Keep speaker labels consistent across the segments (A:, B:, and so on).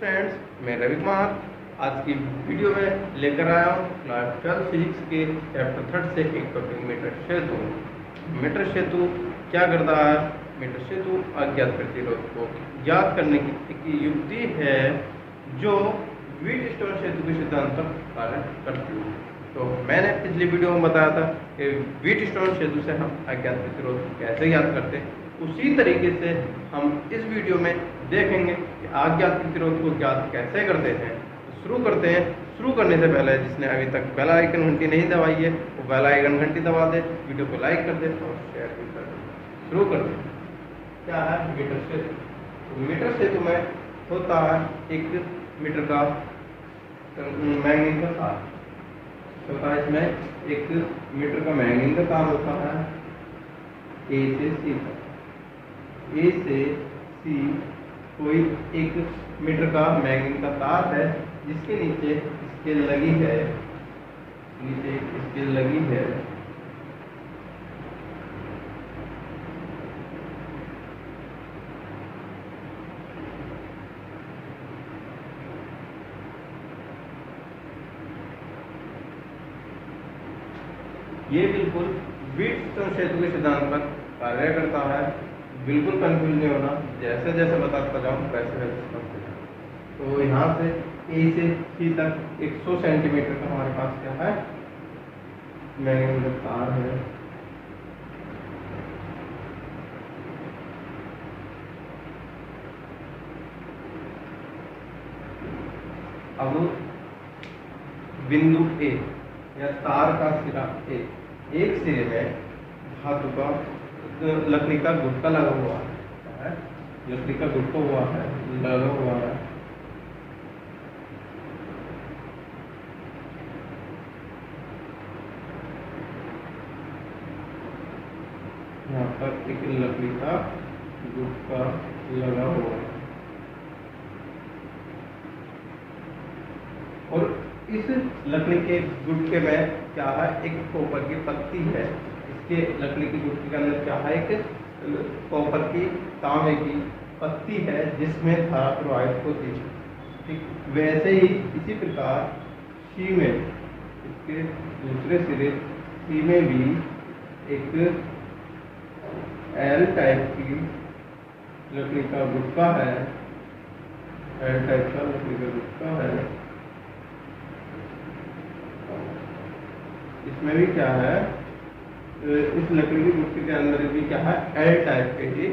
A: Friends, मैं रवि कुमार आज की वीडियो में लेकर आया हूँ क्लास 12 फिजिक्स के चैप्टर 3 से एक टॉपिक मीटर सेतु। मीटर सेतु क्या करता है? मीटर सेतु अज्ञात प्रतिरोध को ज्ञात करने की एक युक्ति है जो व्हीटस्टोन सेतु के सिद्धांत पर कार्य करती है। तो मैंने पिछली वीडियो में बताया था कि व्हीटस्टोन सेतु से हम अज्ञात प्रतिरोध कैसे ज्ञात करते हैं, उसी तरीके से हम इस वीडियो में देखेंगे कि अज्ञात प्रतिरोध को ज्ञात कैसे करते हैं। तो शुरू करते हैं। शुरू करने से पहले जिसने अभी तक बेल आइकन घंटी नहीं दबाई है वो बेल आइकन घंटी दबा दे, वीडियो को लाइक कर दे और शेयर भी कर दे। शुरू करते हैं। क्या है मीटर सेतु? तो मीटर सेतु में होता है एक मीटर का मैग्नीन का तार होता है। इसमें एक मीटर का मैग्नीन का तार होता है ए से सी तक। ए से सी कोई एक मीटर का मैग्नीन का तार है जिसके नीचे स्केल लगी है, नीचे स्केल लगी है। ये बिल्कुल व्हीटस्टोन सेतु के सिद्धांत पर कार्य करता है। बिल्कुल कंफ्यूज नहीं होना, जैसे जैसे बताता जाऊँ वैसे वैसे समझते जाओ। तो यहाँ से ए से सी तक 100 सेंटीमीटर का हमारे पास क्या है मैग्नीन का तार है। अब बिंदु ए या तार का सिरा ए, एक सिरे में धातु का लकड़ी का गुटका लगा हुआ है, लकड़ी का गुटका हुआ है लगा हुआ है। यहाँ पर एक लकड़ी का गुटका लगा हुआ है और इस लकड़ी के गुटके में क्या है एक कॉपर की पत्ती है। इसके लकड़ी की गुटके के अंदर क्या है एक कॉपर की तांबे की पत्ती है जिसमें धारा प्रवाहित होती है। ठीक वैसे ही इसी प्रकार सी में, इसके दूसरे सिरे सी में भी एक एल टाइप की लकड़ी का गुटका है, एल टाइप का लकड़ी का गुटका है। इसमें भी क्या है इस लकड़ी की गुटके के अंदर भी क्या है एल टाइप के ही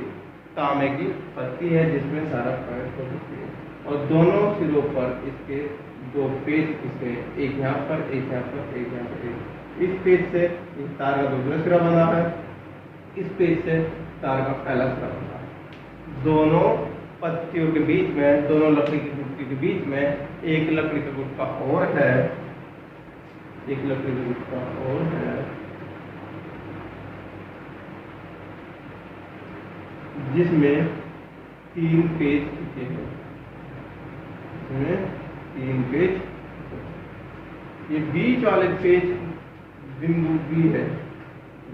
A: तांबे की पत्ती है जिसमें सारा प्रवेश हो सकती है। और दोनों सिरों पर इसके दो पेच खींचे, एक यहाँ पर एक यहाँ पर एक यहाँ पर। इस पेच से इस तार का दूसरा सिरा बना है, इस पेच से तार का पहला सिरा बना है। दोनों पत्तियों के बीच में, दोनों लकड़ी की गुटके के बीच में एक लकड़ी का गुटका और है, एक लकड़ी का गुटका और है जिसमें 3 पेज खींचे हैं, इसमें 3 पेज। ये बीच वाले पेज बिंदु बी है,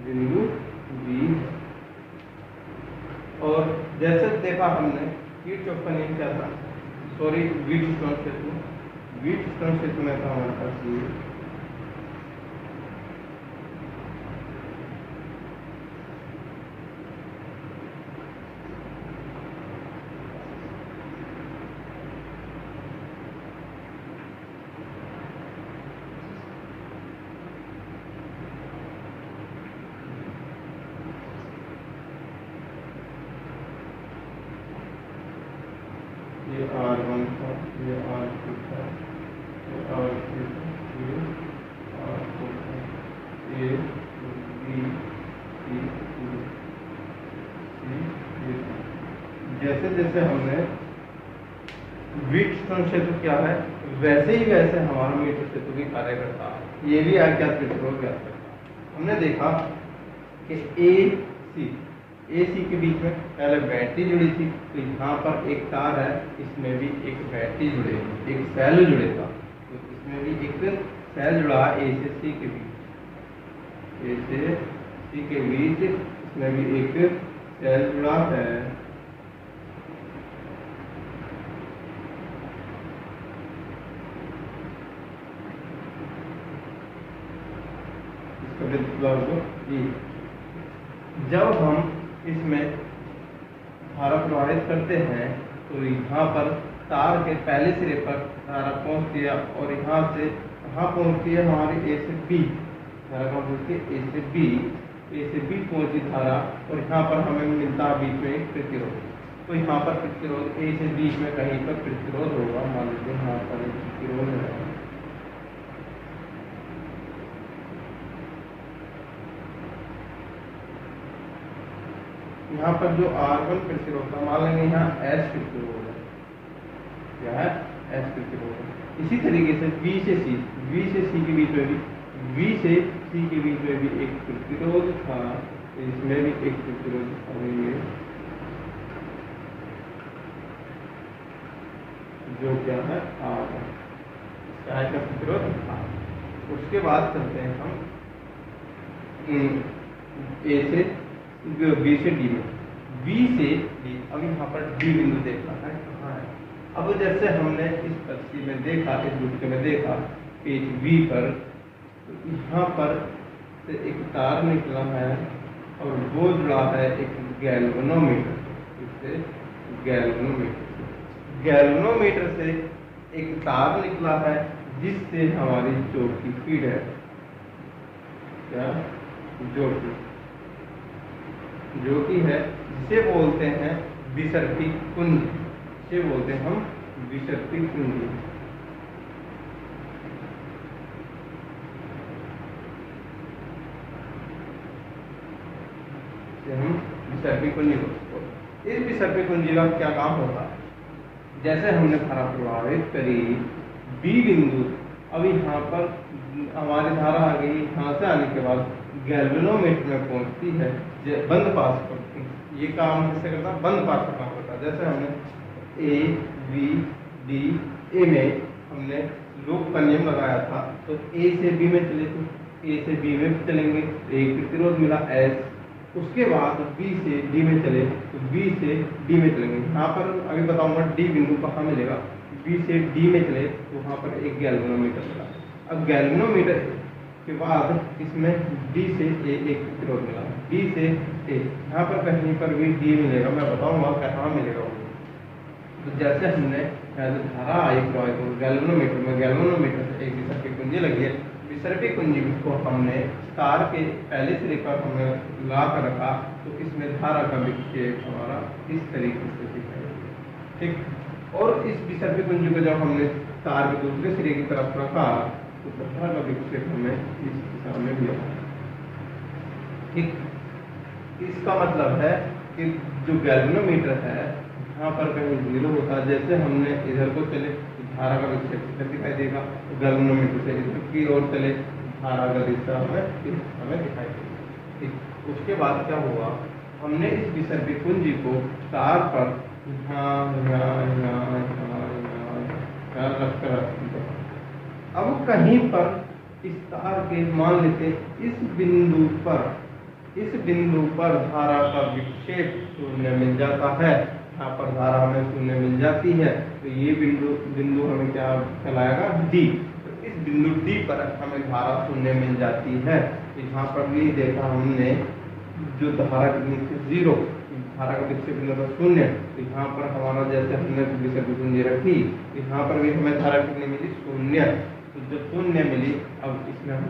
A: बिंदु बी। और जैसे देखा हमने किरचॉफ का नियम क्या था, सॉरी व्हीटस्टोन सेतु, व्हीटस्टोन सेतु में था हमारे पास ये R1 था, ये R2 था, ये R3 था, ये R4 था, ये B, C, ये जैसे जैसे हमने व्हीटस्टोन सेतु क्या है वैसे ही वैसे हमारा मीटर सेतु भी कार्य करता है। ये भी अज्ञात प्रतिरोध ज्ञात करता है। हमने देखा कि ए सी के बीच में पहले बैटरी जुड़ी थी, तो यहाँ पर एक तार है, इसमें भी एक बैटरी जुड़े, एक सेल जुड़ेगा। तो इसमें भी एक सेल जुड़ा है ए से सी के बीच, ए से सी के बीच इसमें भी एक सेल जुड़ा है। विद्युत वर्ग E। जब हम इसमें धारा प्रवाहित करते हैं तो यहाँ पर तार के पहले सिरे पर धारा पहुँचती है और यहाँ से कहाँ पहुँचती है, हमारी A से B धारा कहाँ पहुँचती है, A से B पहुँची धारा, और यहाँ पर हमें मिलता है बीच में एक प्रतिरोध। तो यहाँ पर प्रतिरोध A से B में कहीं पर प्रतिरोध होगा, मान लीजिए यहाँ पर एक प्रतिरोध है, यहाँ पर जो R1 प्रतिरोध का मान लेंगे यहाँ S प्रतिरोध है, क्या है, S प्रतिरोध है। इसी तरीके से B से C के बीच में भी एक प्रतिरोध था, इसमें भी एक प्रतिरोध था, जो क्या है R1, क्या है का प्रतिरोध R। उसके बाद चलते हैं हम A से B से D में, B से D। अब यहाँ पर D बिंदु देखना है कहाँ है। अब जैसे हमने इस पक्षी में देखा, इस दूसरे में देखा पेज V पर, तो यहाँ पर से एक तार निकला है और वो जुड़ा है एक गैल्वेनोमीटर, इससे गैल्वेनोमीटर से एक तार निकला है जिससे हमारी जोड़ की फीड है, क्या जोड़ की, जो कि है जिसे बोलते हैं विसर्पी कुंज, जिसे बोलते हैं हम विसर्पी कुंजी। हम विसर्पी कुंजी को, इस विसर्पी कुंजी का क्या काम होता है, जैसे हमने धारा प्रवाहित करी B बिंदु, अब यहाँ पर हमारी धारा आ गई, यहाँ से आने के बाद गैल्वेनोमीटर में पहुंचती है, बंद पास पर, ये काम किससे करता है, बंद पास का काम करता है। जैसे हमने A B D A में हमने लूप का नियम लगाया था, तो A से B में चले तो A से B में चलेंगे, एक प्रतिरोध मिला S, उसके बाद B से D में चले तो B से D में चलेंगे। यहाँ पर अभी बताऊंगा D बिंदु कहाँ मिलेगा, B से D में चले तो वहाँ पर एक गैल्वेनोमीटर मिला। अब गैल्वेनोमीटर के बाद इसमें D से A एक प्रतिरोध मिला, D से A, यहाँ पर कहीं पर भी D मिलेगा, मैं बताऊंगा कहाँ मिलेगा वो। तो जैसे हमने धारा आई प्रवाहित गैल्वेनोमीटर से एक विसर्पी कुंजी लगी है, विसर्पी कुंजी को हमने तार के पहले सिरे पर हमने ला कर रखा, तो इसमें धारा का विक्षेप हमारा इस तरीके से दिखाई देगा, ठीक। और इस विसर्पी कुंजी को जब हमने तार के दूसरे सिरे की तरफ रखा तो धारा का विक्षेप हमें इस दिशा में मिला, ठीक। इसका मतलब है कि जो गैल्वेनोमीटर है यहाँ पर कहीं जीरो होता है, जैसे हमने इधर को चले तो धारा का विक्षेप इधर दिखाई देगा, तो गैल्वेनोमीटर से इधर की ओर चले धारा का दिशा हमें दिखाई देगा, ठीक। उसके बाद क्या हुआ, हमने इस विसर्पी कुंजी को तार पर रखकर अब कहीं पर इस तार के मान लेते इस बिंदु पर धारा का विक्षेप शून्य मिल जाता है, यहाँ पर धारा हमें शून्य मिल जाती है, तो ये बिंदु हमें क्या कहलाएगा, D। तो इस बिंदु D पर हमें धारा शून्य मिल जाती है। यहाँ पर भी देखा हमने जो धारा कितनी थी 0, धारा का विक्षेप बिंदु था शून्य, तो यहाँ पर हमारा जैसे हमने विसर्पी कुंजी रखी, यहाँ पर भी हमें धारा कितनी मिली, शून्य। तो जब शून्य मिली, अब इसमें हम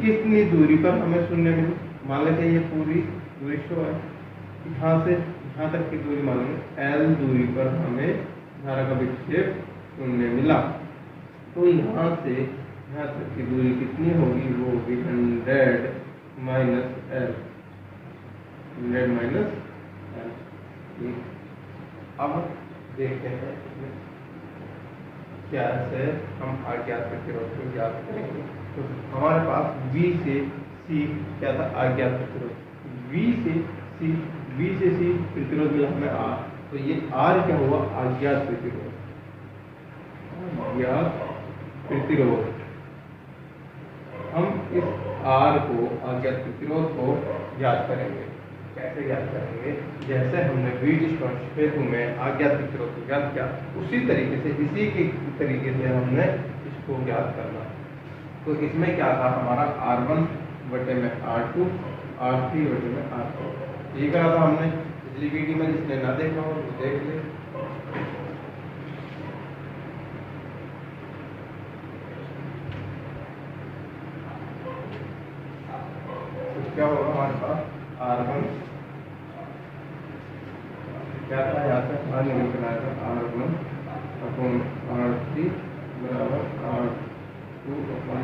A: कितनी दूरी पर हमें शून्य मिली, मान लेते हैं ये पूरी दूरी शो है, यहाँ से यहाँ तक की दूरी मान लेंगे L दूरी पर हमें धारा का विक्षेप शून्य मिला। तो यहाँ से यहाँ तक की दूरी कितनी होगी, वो होगी 100 माइनस L, 100 माइनस L। अब देखते हैं क्या से हम अज्ञात प्रतिरोध को ज्ञात करेंगे। तो हमारे पास B से C क्या था, अज्ञात प्रतिरोध, B से C प्रतिरोध मिला हमें R, तो ये R क्या हुआ, अज्ञात प्रतिरोध, अज्ञात प्रतिरोध। हम इस R को, अज्ञात प्रतिरोध को ज्ञात करेंगे। कैसे ज्ञात करेंगे, जैसे हमने वीटस्टोन हेतु में अज्ञात प्रतिरोध को ज्ञात किया, उसी तरीके से इसी के तरीके से हमने इसको ज्ञात करना। तो इसमें क्या था, हमारा R1 बटे में R2, R3 बटे में R4। ये करा था हमने पिछली वीडियो में, जिसने ना देखा हो तो देख ले। तो क्या होगा हमारे पास R1 क्या था, यहाँ से R निकल कर आया था R1 अपॉन R3 बराबर R2 अपॉन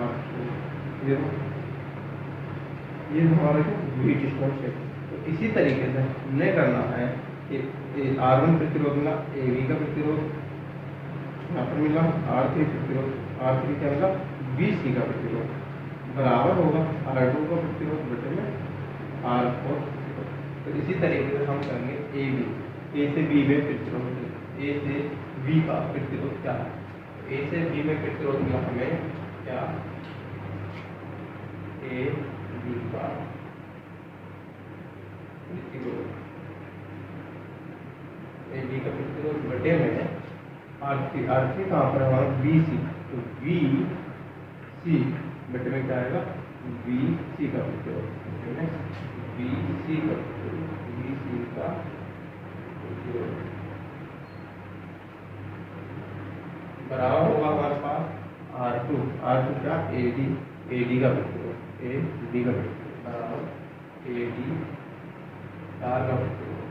A: R4। ये हमारा वी डिस्टेंस है। तो इसी तरीके से हमने करना है कि R1 प्रतिरोध मिला, AB का प्रतिरोध यहाँ पर मिला, R3 प्रतिरोध, R3 क्या मिला, BC का प्रतिरोध बराबर होगा R2 का प्रतिरोध बटे में R4। तो इसी तरीके से हम करेंगे AB, A से B में प्रतिरोध, A से B का प्रतिरोध क्या है, A से B में प्रतिरोध मिला हमें क्या, A B का प्रतिरोध, A B का प्रतिरोध बटे में R3, R3 कहाँ पर हमारा BC, तो BC बटे में क्या आएगा, BC का प्रतिरोध, BC का प्रतिरोध, BC का प्रतिरोध बराबर होगा हमारे पास R2, R2 क्या, AD, AD का प्रतिरोध, AD का प्रतिरोध बराबर AD तार का प्रतिरोध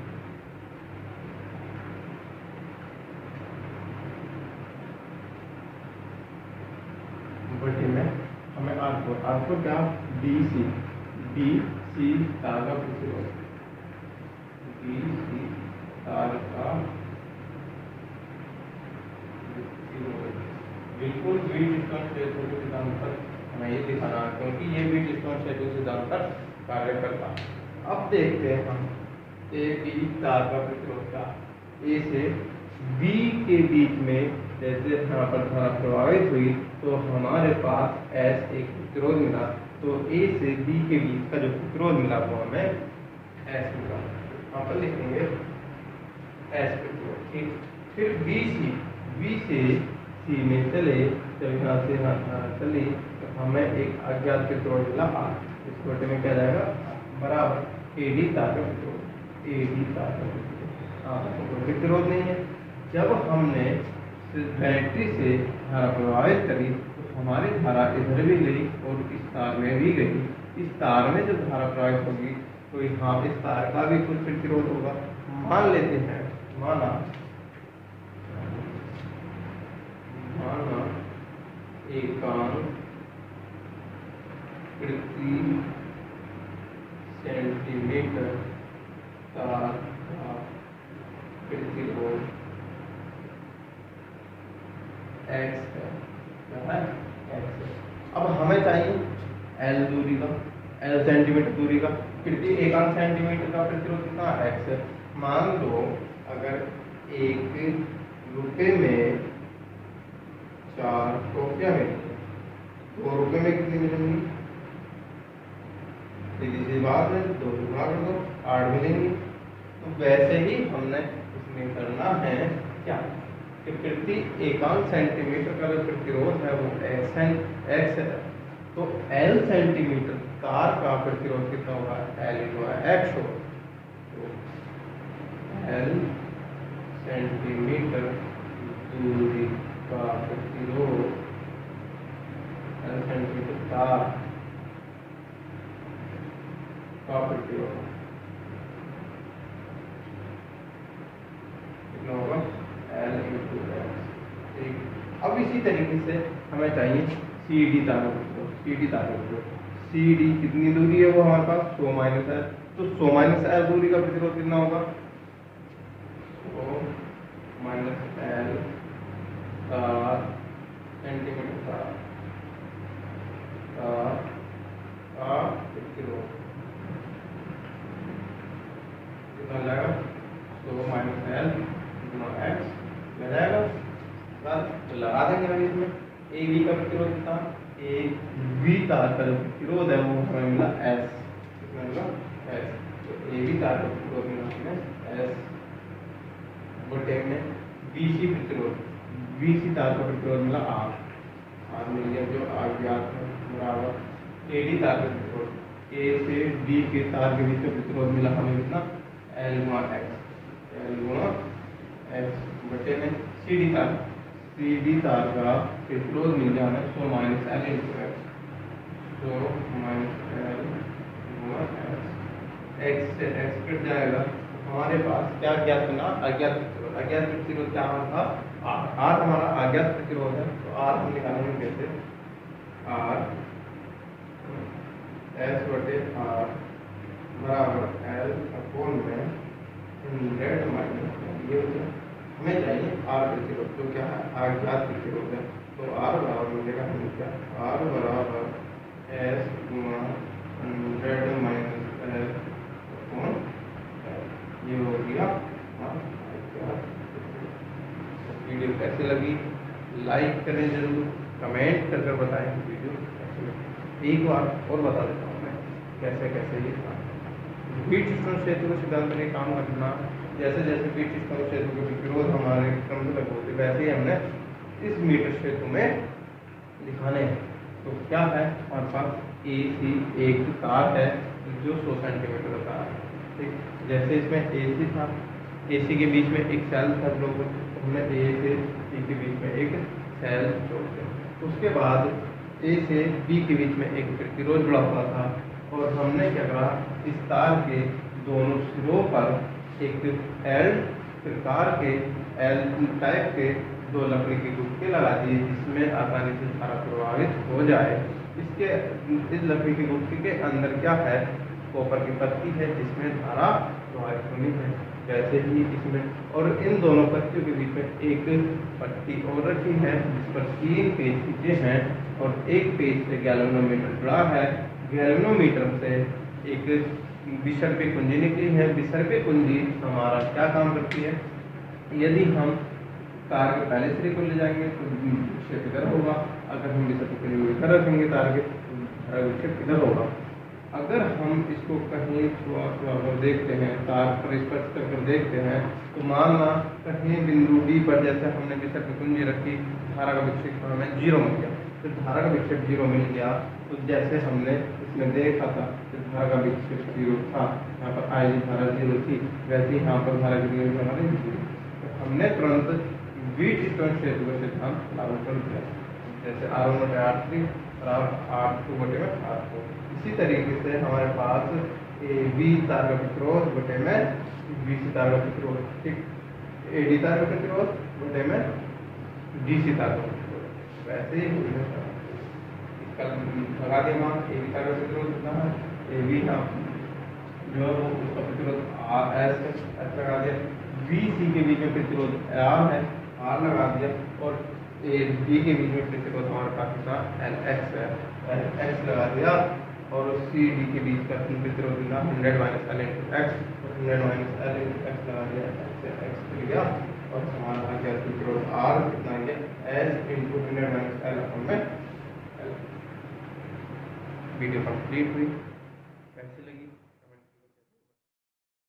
A: बटे में हमें R4 क्या, DC, DC तार का प्रतिरोध, DC तार का बिल्कुल वी डिस्टेंस रेशियो के सिद्धांत पर हमें ये दिखाना है, क्योंकि ये वी डिस्टेंस रेशियो सिद्धांत पर कार्य करता है। अब देखते हैं हम ए बी तार का प्रतिरोध का, ए से बी के बीच में जैसे यहाँ पर धारा प्रवाहित हुई तो हमारे पास एस एक प्रतिरोध मिला, तो ए से बी के बीच का जो प्रतिरोध मिला वो हमें एस मिला, यहाँ पर लिखेंगे एस प्रतिरोध। ठीक, फिर बी से सी में चले, जब यहाँ से यहाँ चली तो हमें एक अज्ञात प्रतिरोध मिला R, इस बटे में क्या जाएगा बराबर AD तार का प्रतिरोध, AD तार का प्रतिरोध, प्रतिरोध नहीं है। जब हमने बैटरी से धारा प्रवाहित करी तो हमारी धारा इधर भी गई और इस तार में भी गई, इस तार में जब धारा प्रवाहित होगी तो यहाँ इस तार का भी कुछ प्रतिरोध होगा। मान लेते हैं, माना एकांक प्रति सेंटीमीटर तार का प्रतिरोध x है, अब हमें चाहिए L दूरी का, L सेंटीमीटर दूरी का, प्रति एकांक सेंटीमीटर का प्रतिरोध कितना x है। मान लो अगर एक रुपये में 4 कॉपियाँ मिलेंगी, 2 रुपये में कितनी मिलेंगी, सीधी सी बात है 2 भाग दो 8 मिलेंगी। तो वैसे ही हमने इसमें करना है क्या कि प्रति एकांक सेंटीमीटर का जो प्रतिरोध है वो x है, तो L सेंटीमीटर तार का प्रतिरोध कितना होगा, L/x होगा। तो L सेंटीमीटर दूरी का प्रतिरोध, L सेंटीमीटर तार का प्रतिरोध कितना होगा, L/x। ठीक, अब इसी तरीके से हमें चाहिए CD तार का प्रतिरोध, CD तार का प्रतिरोध, CD कितनी दूरी है वो हमारे पास 100 माइनस है, तो 100 माइनस L दूरी का प्रतिरोध कितना होगा, 100 माइनस L तार सेंटीमीटर तार का प्रतिरोध कितना जाएगा, 100 माइनस L गुना x मिल जाएगा। तो लगा देंगे भाई इसमें ए बी का प्रतिरोध कितना, ए बी तार का जो प्रतिरोध है वो हमें मिला S, कितना मिला S, तो ए बी तार का प्रतिरोध मिला हमें S बटे में BC प्रतिरोध, BC तार का प्रतिरोध मिला R मिल गया, जो R ज्ञात है बराबर AD तार का प्रतिरोध, A से D के तार के बीच में प्रतिरोध मिला हमें कितना, L गुणा X बटे में CD तार का प्रतिरोध मिल जाना 100 minus L into X, 100 minus L गुणा X से X कट जाएगा। हमारे पास क्या ज्ञात बना, अज्ञात प्रतिरोध क्या था, R हमारा अज्ञात प्रतिरोध है, तो R हम निकालेंगे कैसे, R S बटे R बराबर L अपॉन में 100 माइनस ये हमें चाहिए R प्रतिरोध, तो क्या है अज्ञात प्रतिरोध है, तो R बराबर मिलेगा हमें क्या, R बराबर S गुणा 100 माइनस L अपॉन ये हो गया। वीडियो कैसे लगी लाइक करें जरूर, कमेंट कर बताएं वीडियो कैसे लगी। एक बार और बता देता हूँ मैं कैसे ये व्हीटस्टोन सेतु के सिद्धांत में काम करना। जैसे जैसे व्हीटस्टोन सेतु के प्रतिरोध हमारे क्रम से होते वैसे ही हमने इस मीटर सेतु में दिखाने हैं। तो क्या है हमारे पास AC एक तार है जो 100 सेंटीमीटर का तार है, ठीक। जैसे इसमें AC था, AC के बीच में एक सेल था, लोग हमने A से C के बीच में एक सेल जोड़ दिया। उसके बाद A से B के बीच में एक प्रतिरोध जुड़ा हुआ था और हमने क्या करा, इस तार के दोनों सिरों पर एक L प्रकार के L टाइप के दो लकड़ी के गुटके लगा दिए जिसमें आसानी से धारा प्रवाहित हो जाए। इस लकड़ी के गुटके के अंदर क्या है, कॉपर की पत्ती है जिसमें धारा प्रवाहित होनी है। वैसे ही इसमें और इन दोनों पत्तियों के बीच में एक पट्टी और रखी है जिस पर 3 पेज खींचे हैं और एक पेज से गैल्वेनोमीटर जुड़ा है। गैल्वेनोमीटर से एक विसर्पी कुंजी निकली है। विसर्पी कुंजी हमारा क्या काम करती है, यदि हम तार के पहले सिरे को ले जाएंगे तो विक्षेप इधर होगा, अगर हम विसर्पी कुंजी को इधर रखेंगे तार के तो विक्षेप इधर होगा। अगर हम इसको कहीं छुआ देखते हैं, तार पर स्पर्श कर देखते हैं, तो मानना कहीं बिंदु D पर जैसे हमने विसर्पी कुंजी रखी, धारा का विक्षेप हमें 0 मिल गया। तो धारा का विक्षेप 0 मिल गया तो जैसे हमने इसमें देखा था कि धारा का विक्षेप 0 था, यहाँ पर I धारा 0 थी, वैसे ही यहाँ पर धारा कितनी हुई हमारी 0। तो हमने तुरंत व्हीटस्टोन सेतु का सिद्धांत लागू कर दिया, जैसे R1 बटे R3 बराबर R2 बटे में R4। इसी तरीके से हमारे पास AB तार का प्रतिरोध बटे में BC तार का प्रतिरोध, ठीक। AD तार का प्रतिरोध बटे में DC तार का प्रतिरोध, वैसे ही इसका लगा दिया मान। AB तार का प्रतिरोध कितना है, AB जो उसका प्रतिरोध RS लगा दिया। BC के बीच में प्रतिरोध R है, R लगा दिया और AB के बीच में प्रतिरोध हमारे पास कितना LX है, LX लगा दिया और CD के बीच का प्रतिरोध मिला 100 minus L into X, 100 minus L into X लगा दिया, X मिल गया और हमारा आ गया प्रतिरोध R कितना है S into 100 minus L upon में L। वीडियो कंप्लीट हुई।